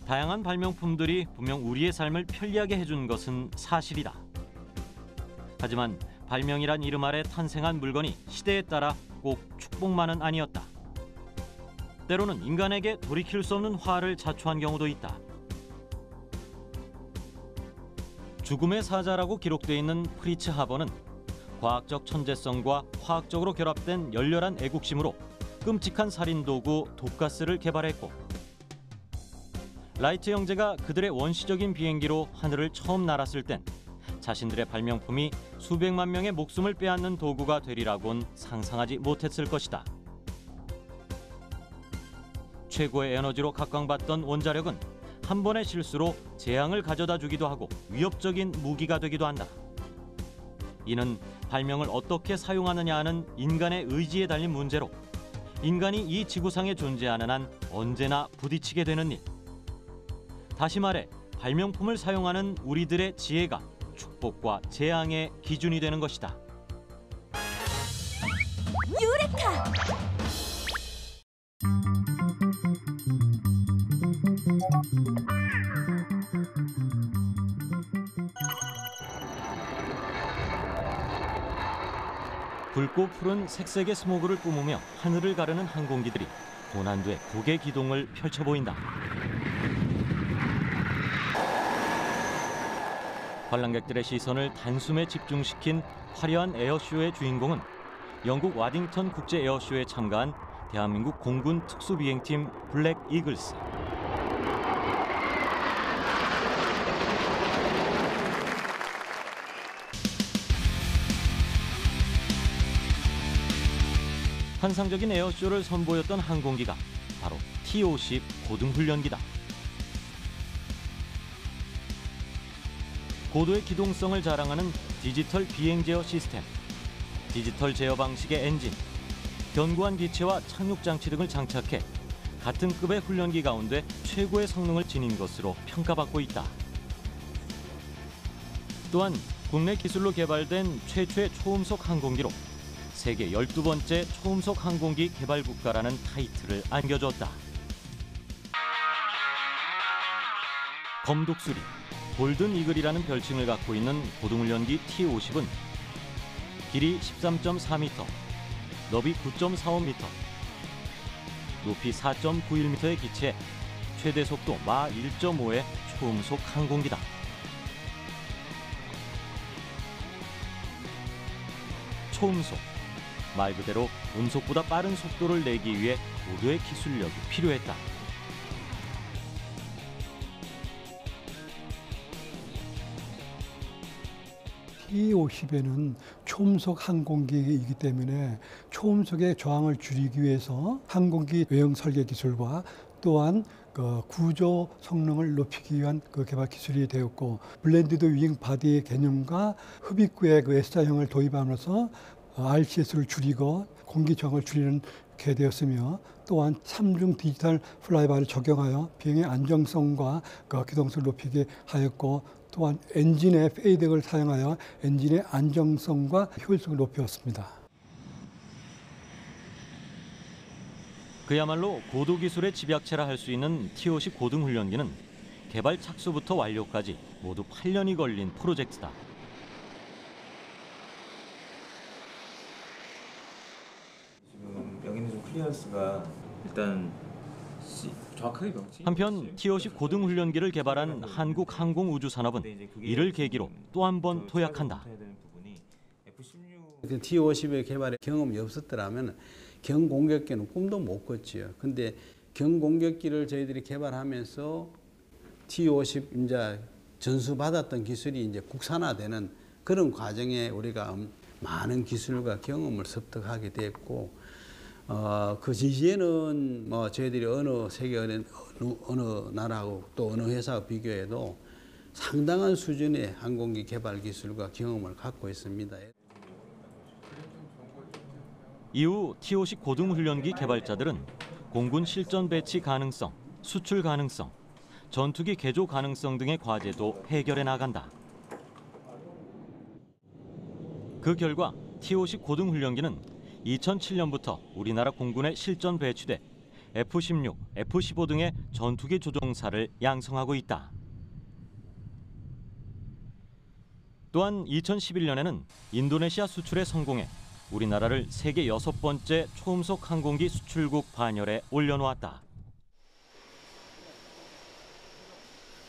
다양한 발명품들이 분명 우리의 삶을 편리하게 해준 것은 사실이다. 하지만 발명이란 이름 아래 탄생한 물건이 시대에 따라 꼭 축복만은 아니었다. 때로는 인간에게 돌이킬 수 없는 화를 자초한 경우도 있다. 죽음의 사자라고 기록돼 있는 프리츠 하버는 과학적 천재성과 화학적으로 결합된 열렬한 애국심으로 끔찍한 살인도구 독가스를 개발했고, 라이트 형제가 그들의 원시적인 비행기로 하늘을 처음 날았을 땐 자신들의 발명품이 수백만 명의 목숨을 빼앗는 도구가 되리라곤 상상하지 못했을 것이다. 최고의 에너지로 각광받던 원자력은 한 번의 실수로 재앙을 가져다 주기도 하고 위협적인 무기가 되기도 한다. 이는 발명을 어떻게 사용하느냐 하는 인간의 의지에 달린 문제로 인간이 이 지구상에 존재하는 한 언제나 부딪히게 되는 일. 다시 말해 발명품을 사용하는 우리들의 지혜가 축복과 재앙의 기준이 되는 것이다. 유레카! 붉고 푸른 색색의 스모그를 뿜으며 하늘을 가르는 항공기들이 고난도의 고개 기동을 펼쳐 보인다. 관람객들의 시선을 단숨에 집중시킨 화려한 에어쇼의 주인공은 영국 와딩턴 국제 에어쇼에 참가한 대한민국 공군 특수비행팀 블랙 이글스. 환상적인 에어쇼를 선보였던 항공기가 바로 T-50 고등훈련기다. 고도의 기동성을 자랑하는 디지털 비행 제어 시스템, 디지털 제어 방식의 엔진, 견고한 기체와 착륙 장치 등을 장착해 같은 급의 훈련기 가운데 최고의 성능을 지닌 것으로 평가받고 있다. 또한 국내 기술로 개발된 최초의 초음속 항공기로 세계 12번째 초음속 항공기 개발 국가라는 타이틀을 안겨줬다. 검독수리, 골든 이글이라는 별칭을 갖고 있는 고등훈련기 T-50은 길이 13.4m, 너비 9.45m, 높이 4.91m의 기체에 최대 속도 마 1.5의 초음속 항공기다. 초음속, 말 그대로 음속보다 빠른 속도를 내기 위해 고도의 기술력이 필요했다. T-50에는 초음속 항공기이기 때문에 초음속의 저항을 줄이기 위해서 항공기 외형 설계 기술과 또한 구조 성능을 높이기 위한 개발 기술이 되었고, 블렌디드 윙 바디 개념과 흡입구의 S자형을 도입함으로써 RCS를 줄이고 공기 저항을 줄이는 게 되었으며, 또한 3중 디지털 플라이바를 적용하여 비행의 안정성과 기동성을 높이게 하였고, 또한 엔진의 페이덱을 사용하여 엔진의 안정성과 효율성을 높였습니다. 그야말로 고도 기술의 집약체라 할 수 있는 T-50 고등훈련기는 개발 착수부터 완료까지 모두 8년이 걸린 프로젝트다. 지금 여기는 좀 클리어런스가 일단 정확하게 명칭. 한편 T-50 고등훈련기를 개발한 한국항공우주산업은 이를 계기로 또 한 번 도약한다. T-50의 개발에 경험이 없었더라면 경공격기는 꿈도 못 꿨지요. 근데 경공격기를 저희들이 개발하면서 T-50 이제 전수받았던 기술이 이제 국산화되는 그런 과정에 우리가 많은 기술과 경험을 습득하게 됐고, 그 이후에는 저희들이 세계 어느 나라하고 또 어느 회사와 비교해도 상당한 수준의 항공기 개발 기술과 경험을 갖고 있습니다. 이후 T-50 고등훈련기 개발자들은 공군 실전 배치 가능성, 수출 가능성, 전투기 개조 가능성 등의 과제도 해결해 나간다. 그 결과 T-50 고등훈련기는 2007년부터 우리나라 공군에 실전 배치돼 F-16, F-15 등의 전투기 조종사를 양성하고 있다. 또한 2011년에는 인도네시아 수출에 성공해 우리나라를 세계 6번째 초음속 항공기 수출국 반열에 올려놓았다.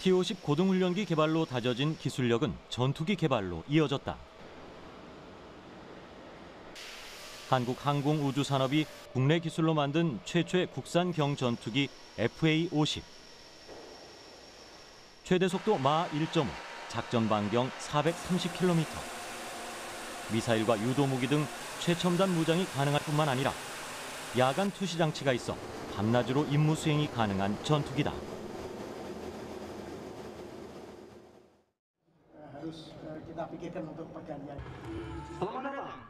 T-50 고등훈련기 개발로 다져진 기술력은 전투기 개발로 이어졌다. 한국항공우주산업이 국내 기술로 만든 최초의 국산 경전투기 FA-50. 최대 속도 마 1.5, 작전 반경 430km. 미사일과 유도무기 등 최첨단 무장이 가능할 뿐만 아니라 야간 투시 장치가 있어 밤낮으로 임무 수행이 가능한 전투기다.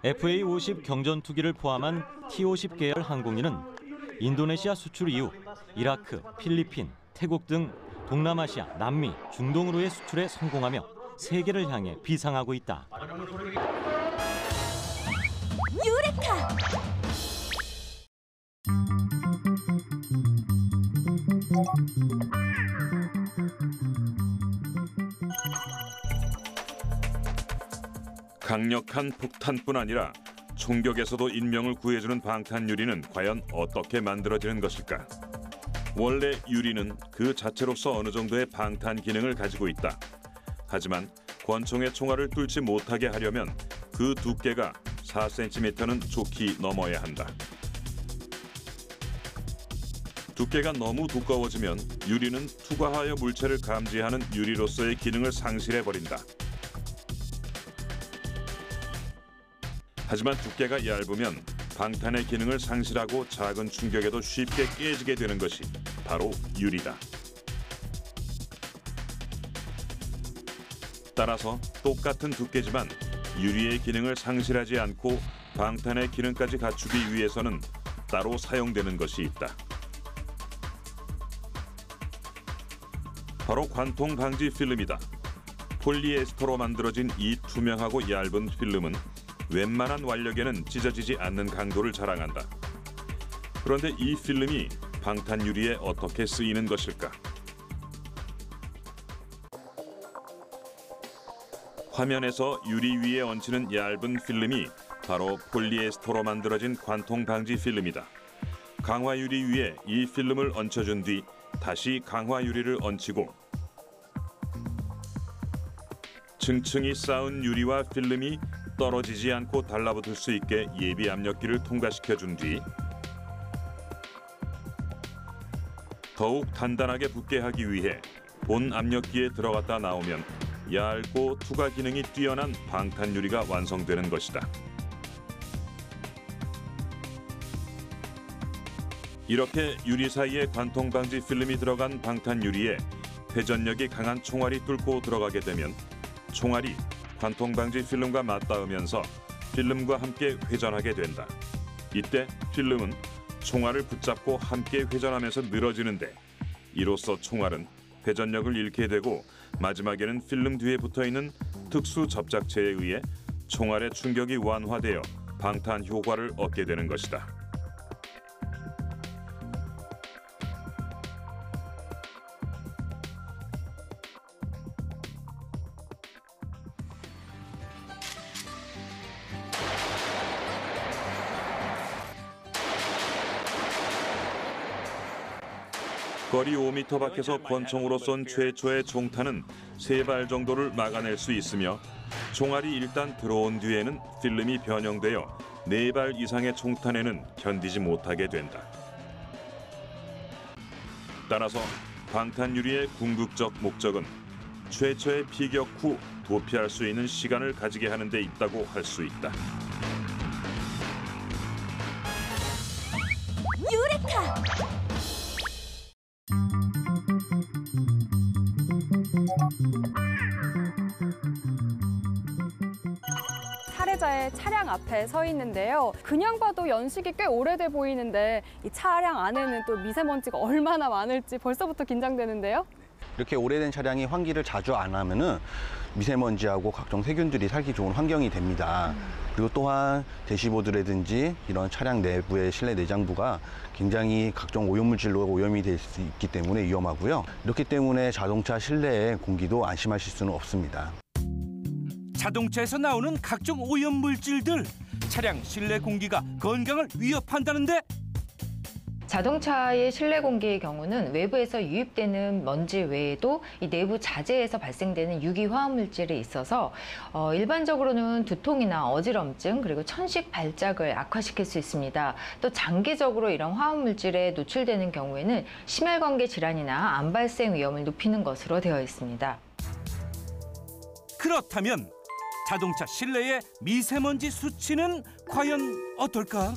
FA-50 경전투기를 포함한 T-50 계열 항공기는 인도네시아 수출 이후 이라크, 필리핀, 태국 등 동남아시아, 남미, 중동으로의 수출에 성공하며 세계를 향해 비상하고 있다. 유레카! 강력한 폭탄뿐 아니라 총격에서도 인명을 구해주는 방탄유리는 과연 어떻게 만들어지는 것일까? 원래 유리는 그 자체로서 어느 정도의 방탄 기능을 가지고 있다. 하지만 권총의 총알을 뚫지 못하게 하려면 그 두께가 4cm는 좋게 넘어야 한다. 두께가 너무 두꺼워지면 유리는 투과하여 물체를 감지하는 유리로서의 기능을 상실해버린다. 하지만 두께가 얇으면 방탄의 기능을 상실하고 작은 충격에도 쉽게 깨지게 되는 것이 바로 유리다. 따라서 똑같은 두께지만 유리의 기능을 상실하지 않고 방탄의 기능까지 갖추기 위해서는 따로 사용되는 것이 있다. 바로 관통 방지 필름이다. 폴리에스터로 만들어진 이 투명하고 얇은 필름은 웬만한 완력에는 찢어지지 않는 강도를 자랑한다. 그런데 이 필름이 방탄 유리에 어떻게 쓰이는 것일까? 화면에서 유리 위에 얹히는 얇은 필름이 바로 폴리에스터로 만들어진 관통 방지 필름이다. 강화 유리 위에 이 필름을 얹혀준 뒤 다시 강화 유리를 얹히고 층층이 쌓은 유리와 필름이 떨어지지 않고 달라붙을 수 있게 예비 압력기를 통과시켜준 뒤 더욱 단단하게 붙게 하기 위해 본 압력기에 들어갔다 나오면 얇고 투과 기능이 뛰어난 방탄 유리가 완성되는 것이다. 이렇게 유리 사이에 관통 방지 필름이 들어간 방탄 유리에 회전력이 강한 총알이 뚫고 들어가게 되면 총알이 관통 방지 필름과 맞닿으면서 필름과 함께 회전하게 된다. 이때 필름은 총알을 붙잡고 함께 회전하면서 늘어지는데 이로써 총알은 회전력을 잃게 되고 마지막에는 필름 뒤에 붙어있는 특수 접착체에 의해 총알의 충격이 완화되어 방탄 효과를 얻게 되는 것이다. 거리 5m 밖에서 권총으로 쏜 최초의 총탄은 3발 정도를 막아낼 수 있으며 총알이 일단 들어온 뒤에는 필름이 변형되어 4발 이상의 총탄에는 견디지 못하게 된다. 따라서 방탄 유리의 궁극적 목적은 최초의 피격 후 도피할 수 있는 시간을 가지게 하는 데 있다고 할 수 있다. 유레카! 살해자의 차량 앞에 서 있는데요. 그냥 봐도 연식이 꽤 오래돼 보이는데 이 차량 안에는 또 미세먼지가 얼마나 많을지 벌써부터 긴장되는데요. 이렇게 오래된 차량이 환기를 자주 안 하면은 미세먼지하고 각종 세균들이 살기 좋은 환경이 됩니다. 그리고 또한 대시보드라든지 이런 차량 내부의 실내 내장부가 굉장히 각종 오염물질로 오염이 될 수 있기 때문에 위험하고요. 이렇기 때문에 자동차 실내의 공기도 안심하실 수는 없습니다. 자동차에서 나오는 각종 오염물질들, 차량 실내 공기가 건강을 위협한다는데? 자동차의 실내 공기의 경우는 외부에서 유입되는 먼지 외에도 이 내부 자재에서 발생되는 유기 화합물질이 있어서 일반적으로는 두통이나 어지럼증 그리고 천식 발작을 악화시킬 수 있습니다. 또 장기적으로 이런 화합물질에 노출되는 경우에는 심혈관계 질환이나 암 발생 위험을 높이는 것으로 되어 있습니다. 그렇다면 자동차 실내의 미세먼지 수치는 과연 어떨까?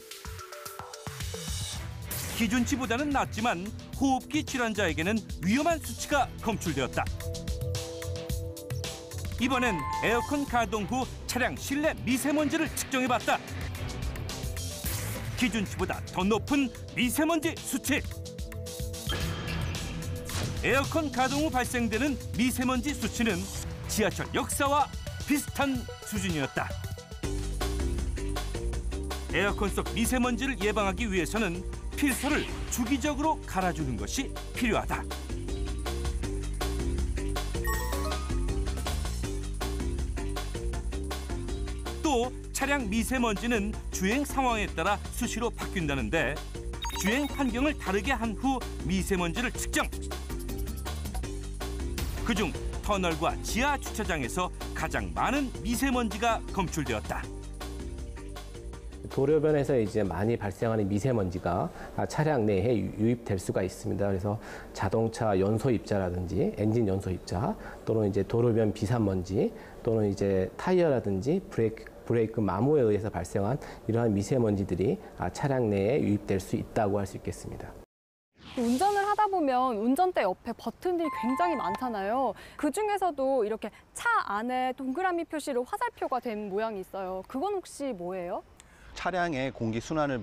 기준치보다는 낮지만 호흡기 질환자에게는 위험한 수치가 검출되었다. 이번엔 에어컨 가동 후 차량 실내 미세먼지를 측정해봤다. 기준치보다 더 높은 미세먼지 수치. 에어컨 가동 후 발생되는 미세먼지 수치는 지하철 역사와 비슷한 수준이었다. 에어컨 속 미세먼지를 예방하기 위해서는 필터를 주기적으로 갈아주는 것이 필요하다. 또 차량 미세먼지는 주행 상황에 따라 수시로 바뀐다는데 주행 환경을 다르게 한 후 미세먼지를 측정. 그중 터널과 지하 주차장에서 가장 많은 미세먼지가 검출되었다. 도로변에서 이제 많이 발생하는 미세먼지가 차량 내에 유입될 수가 있습니다. 그래서 자동차 연소 입자라든지 엔진 연소 입자 또는 이제 도로변 비산먼지 또는 이제 타이어라든지 브레이크 마모에 의해서 발생한 이러한 미세먼지들이 차량 내에 유입될 수 있다고 할 수 있겠습니다. 운전을 하다 보면 운전대 옆에 버튼들이 굉장히 많잖아요. 그중에서도 이렇게 차 안에 동그라미 표시로 화살표가 된 모양이 있어요. 그건 혹시 뭐예요? 차량의 공기 순환을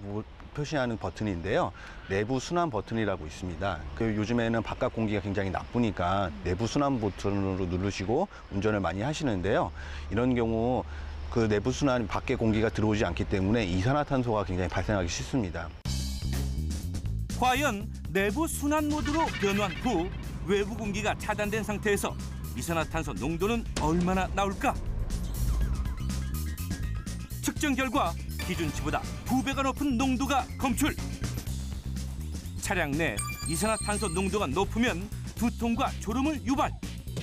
표시하는 버튼인데요. 내부 순환 버튼이라고 있습니다. 요즘에는 바깥 공기가 굉장히 나쁘니까 내부 순환 버튼으로 누르시고 운전을 많이 하시는데요. 이런 경우 그 내부 순환 밖에 공기가 들어오지 않기 때문에 이산화탄소가 굉장히 발생하기 쉽습니다. 과연 내부 순환 모드로 변환 후 외부 공기가 차단된 상태에서 이산화탄소 농도는 얼마나 나올까? 측정 결과 기준치보다 2배가 높은 농도가 검출. 차량 내 이산화탄소 농도가 높으면 두통과 졸음을 유발.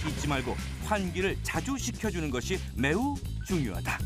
잊지 말고 환기를 자주 시켜주는 것이 매우 중요하다.